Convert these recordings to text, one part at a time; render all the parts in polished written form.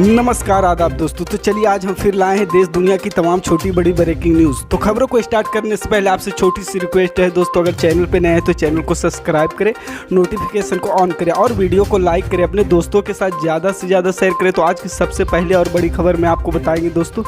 नमस्कार आदाब दोस्तों। तो चलिए आज हम फिर लाए हैं देश दुनिया की तमाम छोटी बड़ी ब्रेकिंग न्यूज़। तो खबरों को स्टार्ट करने से पहले आपसे छोटी सी रिक्वेस्ट है दोस्तों, अगर चैनल पे नए हैं तो चैनल को सब्सक्राइब करें, नोटिफिकेशन को ऑन करें और वीडियो को लाइक करें, अपने दोस्तों के साथ ज़्यादा से ज़्यादा शेयर करें। तो आज की सबसे पहले और बड़ी खबर मैं आपको बताएंगे दोस्तों।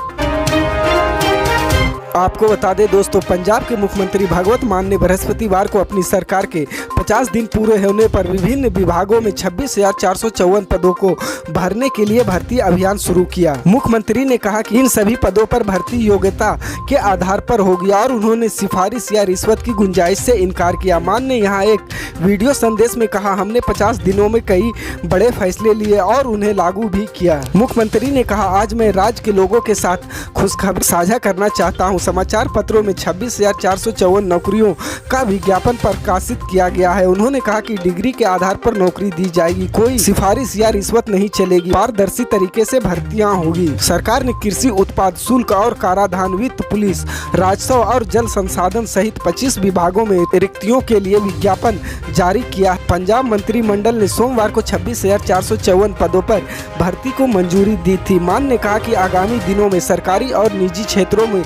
आपको बता दें दोस्तों, पंजाब के मुख्यमंत्री भगवंत मान ने बृहस्पतिवार को अपनी सरकार के 50 दिन पूरे होने पर विभिन्न विभागों में 26,454 पदों को भरने के लिए भर्ती अभियान शुरू किया। मुख्यमंत्री ने कहा कि इन सभी पदों पर भर्ती योग्यता के आधार पर होगी और उन्होंने सिफारिश या रिश्वत की गुंजाइश से इनकार किया। मान ने यहाँ एक वीडियो संदेश में कहा, हमने 50 दिनों में कई बड़े फैसले लिए और उन्हें लागू भी किया। मुख्यमंत्री ने कहा, आज मैं राज्य के लोगों के साथ खुशखबरी साझा करना चाहता हूँ। समाचार पत्रों में 26,454 नौकरियों का विज्ञापन प्रकाशित किया गया है। उन्होंने कहा कि डिग्री के आधार पर नौकरी दी जाएगी, कोई सिफारिश या रिश्वत नहीं चलेगी, पारदर्शी तरीके से भर्तियां होगी। सरकार ने कृषि उत्पाद शुल्क और कराधान, वित्त, पुलिस, राजस्व और जल संसाधन सहित 25 विभागों में रिक्तियों के लिए विज्ञापन जारी किया। पंजाब मंत्रिमंडल ने सोमवार को 26,454 पदों पर भर्ती को मंजूरी दी थी। मान ने कहा कि आगामी दिनों में सरकारी और निजी क्षेत्रों में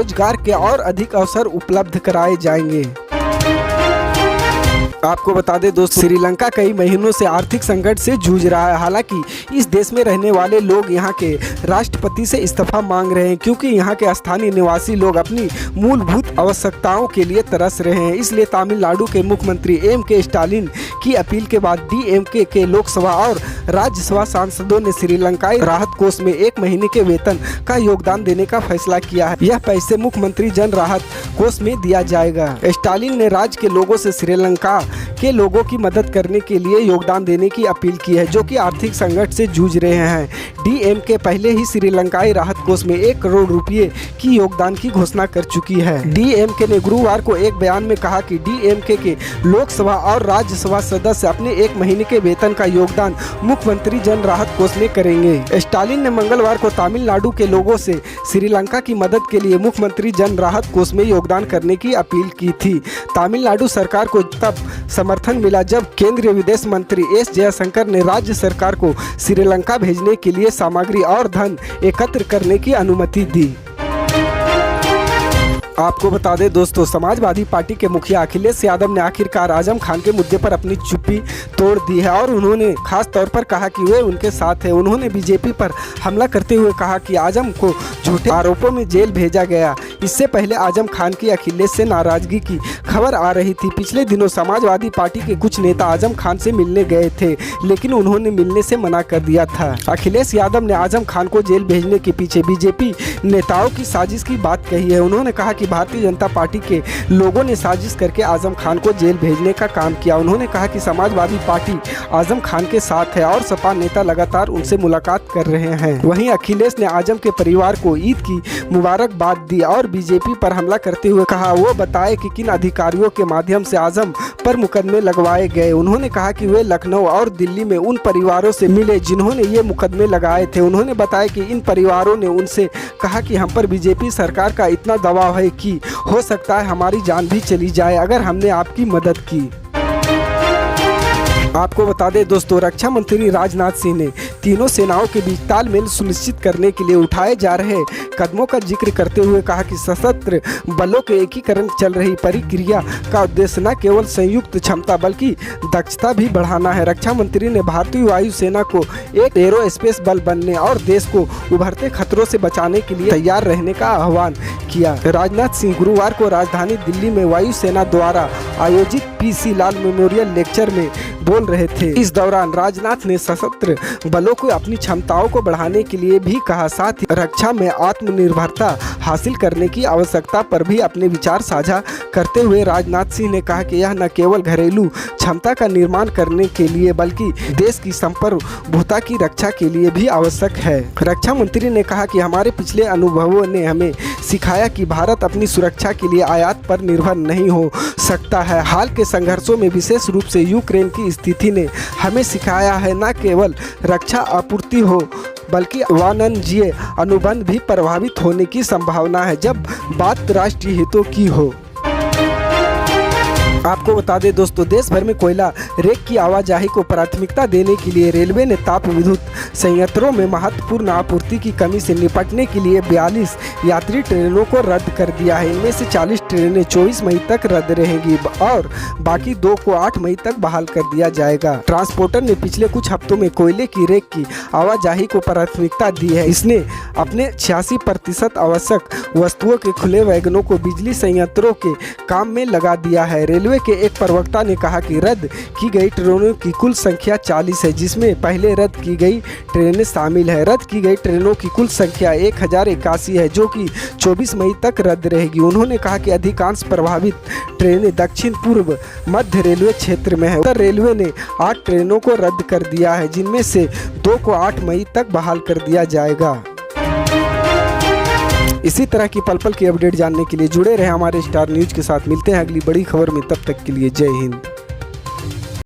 रोजगार के और अधिक अवसर उपलब्ध कराए जाएंगे। आपको बता दें दोस्तों, श्रीलंका कई महीनों से आर्थिक संकट से जूझ रहा है। हालांकि इस देश में रहने वाले लोग यहां के राष्ट्रपति से इस्तीफा मांग रहे हैं, क्योंकि यहां के स्थानीय निवासी लोग अपनी मूलभूत आवश्यकताओं के लिए तरस रहे हैं। इसलिए तमिलनाडु के मुख्यमंत्री एम.के. स्टालिन की अपील के बाद डीएमके के लोकसभा और राज्यसभा सांसदों ने श्रीलंकाई राहत कोष में 1 महीने के वेतन का योगदान देने का फैसला किया है। यह पैसे मुख्यमंत्री जन राहत कोष में दिया जाएगा। स्टालिन ने राज्य के लोगों से श्रीलंका के लोगों की मदद करने के लिए योगदान देने की अपील की है, जो कि आर्थिक संकट से जूझ रहे हैं। डीएमके पहले ही श्रीलंकाई राहत कोष में 1 करोड़ रुपए की योगदान की घोषणा कर चुकी है। डीएमके ने गुरुवार को एक बयान में कहा कि डीएमके के लोकसभा और राज्यसभा सदस्य अपने 1 महीने के वेतन का योगदान मुख्यमंत्री जन राहत कोष में करेंगे। स्टालिन ने मंगलवार को तमिलनाडु के लोगों से श्रीलंका की मदद के लिए मुख्यमंत्री जन राहत कोष में योगदान करने की अपील की थी। तमिलनाडु सरकार को तब समर्थन मिला जब केंद्रीय विदेश मंत्री एस जयशंकर ने राज्य सरकार को श्रीलंका भेजने के लिए सामग्री और धन एकत्र करने की अनुमति दी। आपको बता दें दोस्तों, समाजवादी पार्टी के मुखिया अखिलेश यादव ने आखिरकार आजम खान के मुद्दे पर अपनी चुप्पी तोड़ दी है और उन्होंने खास तौर पर कहा कि वे उनके साथ हैं। उन्होंने बीजेपी पर हमला करते हुए कहा कि आजम को झूठे आरोपों में जेल भेजा गया। इससे पहले आजम खान की अखिलेश से नाराजगी की खबर आ रही थी। पिछले दिनों समाजवादी पार्टी के कुछ नेता आजम खान से मिलने गए थे, लेकिन उन्होंने मिलने से मना कर दिया था। अखिलेश यादव ने आजम खान को जेल भेजने के पीछे बीजेपी नेताओं की साजिश की बात कही है। उन्होंने कहा कि भारतीय जनता पार्टी के लोगों ने साजिश करके आजम खान को जेल भेजने का काम किया। उन्होंने कहा कि समाजवादी पार्टी आजम खान के साथ है और सपा नेता लगातार उनसे मुलाकात कर रहे हैं। वहीं अखिलेश ने आजम के परिवार को ईद की मुबारकबाद दी और बीजेपी पर हमला करते हुए कहा वो बताए कि किन अधिकारियों के माध्यम से आजम पर मुकदमे लगवाए गए। उन्होंने कहा कि वे लखनऊ और दिल्ली में उन परिवारों से मिले जिन्होंने ये मुकदमे लगाए थे। उन्होंने बताया कि इन परिवारों ने उनसे कहा कि हम पर बीजेपी सरकार का इतना दबाव है कि हो सकता है हमारी जान भी चली जाए अगर हमने आपकी मदद की। आपको बता दें दोस्तों, रक्षा मंत्री राजनाथ सिंह ने तीनों सेनाओं के बीच तालमेल सुनिश्चित करने के लिए उठाए जा रहे कदमों का जिक्र करते हुए कहा कि सशस्त्र बलों के एकीकरण चल रही प्रक्रिया का उद्देश्य न केवल संयुक्त क्षमता बल्कि दक्षता भी बढ़ाना है। रक्षा मंत्री ने भारतीय वायुसेना को एक एरोस्पेस बल बनने और देश को उभरते खतरों से बचाने के लिए तैयार रहने का आह्वान किया। राजनाथ सिंह गुरुवार को राजधानी दिल्ली में वायुसेना द्वारा आयोजित पीसी लाल मेमोरियल लेक्चर में बोल रहे थे। इस दौरान राजनाथ ने सशस्त्र बलों को अपनी क्षमताओं को बढ़ाने के लिए भी कहा, साथ ही रक्षा में आत्मनिर्भरता हासिल करने की आवश्यकता पर भी अपने विचार साझा करते हुए राजनाथ सिंह ने कहा कि यह न केवल घरेलू क्षमता का निर्माण करने के लिए बल्कि देश की संप्रभुता की रक्षा के लिए भी आवश्यक है। रक्षा मंत्री ने कहा कि हमारे पिछले अनुभवों ने हमें सिखाया कि भारत अपनी सुरक्षा के लिए आयात पर निर्भर नहीं हो सकता है। हाल के संघर्षों में विशेष रूप से यूक्रेन की स्थिति ने हमें सिखाया है न केवल रक्षा आपूर्ति हो बल्कि वाणिज्यिक अनुबंध भी प्रभावित होने की संभावना है जब बात राष्ट्रीय हितों की हो। आपको बता दें दोस्तों, देश भर में कोयला रेक की आवाजाही को प्राथमिकता देने के लिए रेलवे ने ताप विद्युत संयंत्रों में महत्वपूर्ण आपूर्ति की कमी से निपटने के लिए 42 यात्री ट्रेनों को रद्द कर दिया है। इनमें से 40 ट्रेनें 24 मई तक रद्द रहेंगी और बाकी 2 को 8 मई तक बहाल कर दिया जाएगा। ट्रांसपोर्टर ने पिछले कुछ हफ्तों में कोयले की रेक की आवाजाही को प्राथमिकता दी है। इसने अपने 86% आवश्यक वस्तुओं के खुले वैगनों को बिजली संयंत्रों के काम में लगा दिया है। रेलवे के एक प्रवक्ता ने कहा कि रद्द की गई ट्रेनों की कुल संख्या 40 है, जिसमें पहले रद्द की गई ट्रेनें शामिल है। रद्द की गई ट्रेनों की कुल संख्या 1081 है, जो कि 24 मई तक रद्द रहेगी। उन्होंने कहा कि अधिकांश प्रभावित ट्रेनें दक्षिण पूर्व मध्य रेलवे क्षेत्र में है। उत्तर रेलवे ने 8 ट्रेनों को रद्द कर दिया है, जिनमें से 2 को 8 मई तक बहाल कर दिया जाएगा। इसी तरह की पल पल की अपडेट जानने के लिए जुड़े रहे हमारे स्टार न्यूज़ के साथ। मिलते हैं अगली बड़ी खबर में, तब तक के लिए जय हिंद।